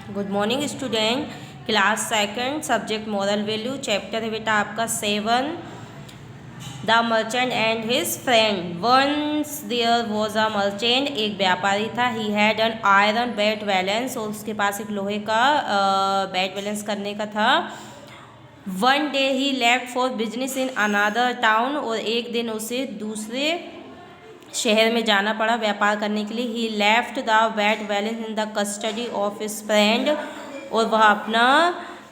Good morning student. Class second, subject moral value, chapter है बेटा आपका 7, the merchant and his friend. Once there was a merchant, एक व्यापारी था। He had an iron bat balance, और उसके पास एक लोहे का बैट बैलेंस करने का था। One day he left for business in another town, और एक दिन उसे दूसरे शहर में जाना पड़ा व्यापार करने के लिए। He left the bat balance in the custody of his friend, और वह अपना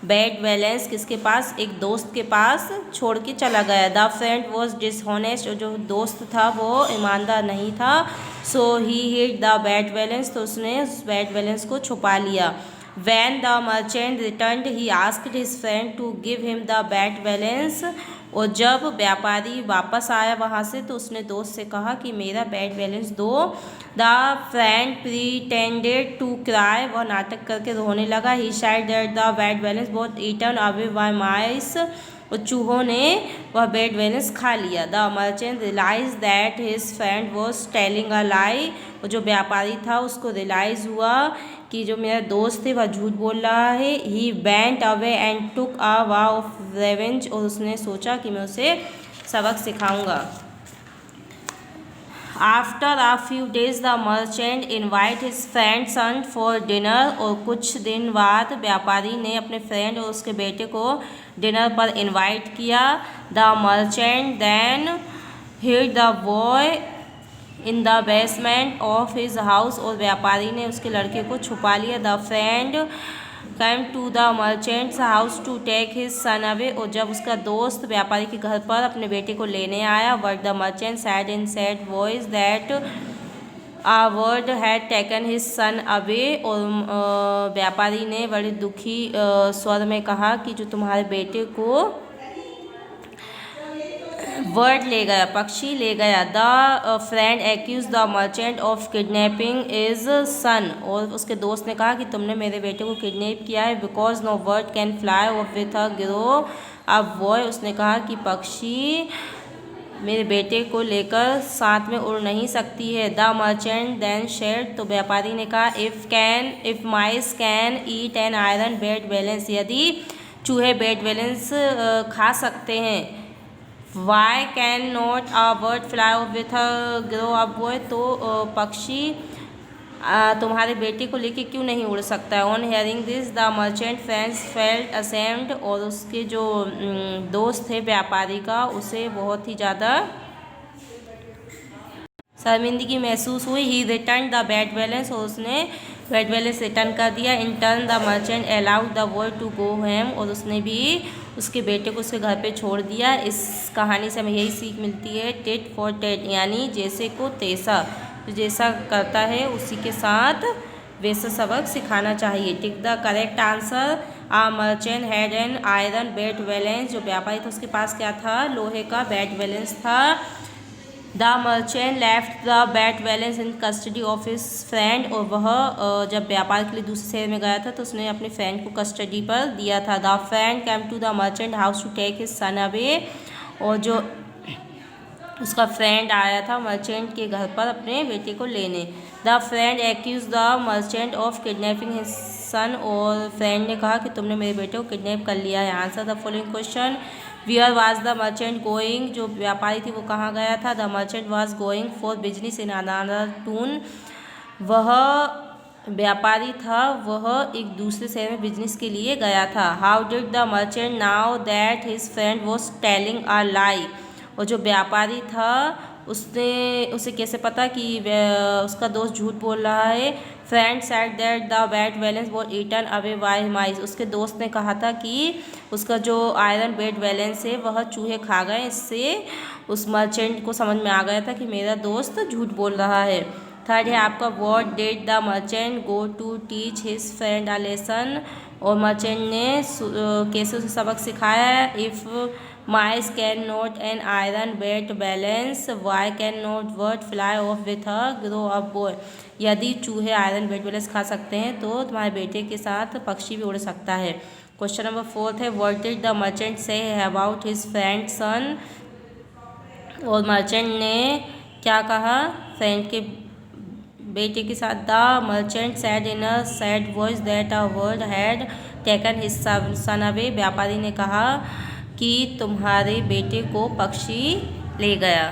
बैट बैलेंस किसके पास, एक दोस्त के पास छोड़ के चला गया। द फ्रेंड वॉज डिसऑनेस्ट, और जो दोस्त था वो ईमानदार नहीं था। So he hid the bat balance, तो उसने उस बैट बैलेंस को छुपा लिया। When the merchant returned, he asked his friend to give him the bat balance, और जब व्यापारी वापस आया वहाँ से तो उसने दोस्त से कहा कि मेरा बैट बैलेंस दो। द फ्रेंड प्रीटेंडेड टू क्राई, वह नाटक करके रोने लगा। ही said that the bat balance was eaten away by mice, और चूहों ने वह बैट बैलेंस खा लिया। The merchant realize that his friend was telling a lie, और जो व्यापारी था उसको रियलाइज़ हुआ कि जो मेरा दोस्त है वह झूठ बोल रहा है। He went away and took a vow of revenge, और उसने सोचा कि मैं उसे सबक सिखाऊंगा। After a few days the merchant invite his friend son for dinner, और कुछ दिन बाद व्यापारी ने अपने फ्रेंड और उसके बेटे को डिनर पर इन्वाइट किया। The merchant then hid the boy in the basement of his house, और व्यापारी ने उसके लड़के को छुपा लिया। The friend came to the merchant's house to take his son away, और जब उसका दोस्त व्यापारी के घर पर अपने बेटे को लेने आया, but the merchant said in sad voice that a word had taken his son away, और व्यापारी ने बड़े दुखी स्वर में कहा कि जो तुम्हारे बेटे को वर्ड ले गया, पक्षी ले गया। The friend accuse the merchant of kidnapping his son, और उसके दोस्त ने कहा कि तुमने मेरे बेटे को किडनैप किया है। Because no bird can fly off with a grow up boy, उसने कहा कि पक्षी मेरे बेटे को लेकर साथ में उड़ नहीं सकती है। द मर्चेंट देन शेड, तो व्यापारी ने कहा if mice can eat an iron bat balance, यदि चूहे बैट बैलेंस खा सकते हैं, why can not a bird fly off with a grow up boy, तो पक्षी तुम्हारे बेटे को लेके क्यों नहीं उड़ सकता है। On hearing this the merchant friends felt ashamed, और उसके जो दोस्त थे व्यापारी का, उसे बहुत ही ज़्यादा शर्मिंदगी महसूस हुई। He return the bat balance, और उसने बैट बैलेंस रिटर्न कर दिया। In turn the merchant allowed the boy to go home, और उसने भी उसके बेटे को उसके घर पे छोड़ दिया। इस कहानी से हमें यही सीख मिलती है, टेट फॉर टेट, यानी जैसे को तैसा, तो जैसा करता है उसी के साथ वैसा सबक सिखाना चाहिए। Tick the correct answer. A merchant had an iron bat balance, जो व्यापारी था उसके पास क्या था, लोहे का बैट बैलेंस था। The merchant left the bat balance in custody of his friend, और वह जब व्यापार के लिए दूसरे शहर में गया था तो उसने अपने फ्रेंड को कस्टडी पर दिया था। The friend came to the merchant house to take his son away, और जो उसका फ्रेंड आया था मर्चेंट के घर पर अपने बेटे को लेने। The friend accuse the merchant of kidnapping his son, और फ्रेंड ने कहा कि तुमने मेरे बेटे को किडनैप कर लिया है। Answer the following question. Where was the merchant going, जो व्यापारी थी वो कहाँ गया था। The merchant was going for business in another town, वह व्यापारी था, वह एक दूसरे शहर में बिजनेस के लिए गया था। How did the merchant know that his friend was telling a lie, और जो व्यापारी था उसे कैसे पता कि उसका दोस्त झूठ बोल रहा है। Friend said that the bat balance was eaten away by mice, उसके दोस्त ने कहा था कि उसका जो आयरन बैट बैलेंस है वह चूहे खा गए। इससे उस मर्चेंट को समझ में आ गया था कि मेरा दोस्त झूठ बोल रहा है। थर्ड है आपका, what did the merchant go to teach his friend a lesson, और मर्चेंट ने कैसे उसे सबक सिखाया। If mice can not an iron bat balance, why can not bird fly off with a grow up boy, यदि चूहे iron bat balance खा सकते हैं तो तुम्हारे बेटे के साथ पक्षी भी उड़ सकता है। क्वेश्चन नंबर 4 है, what did the merchant say about his friend son, और मर्चेंट ने क्या कहा फ्रेंड के बेटे के साथ। The merchant said in a sad voice that a bird had taken his son away. व्यापारी ने कहा कि तुम्हारे बेटे को पक्षी ले गया।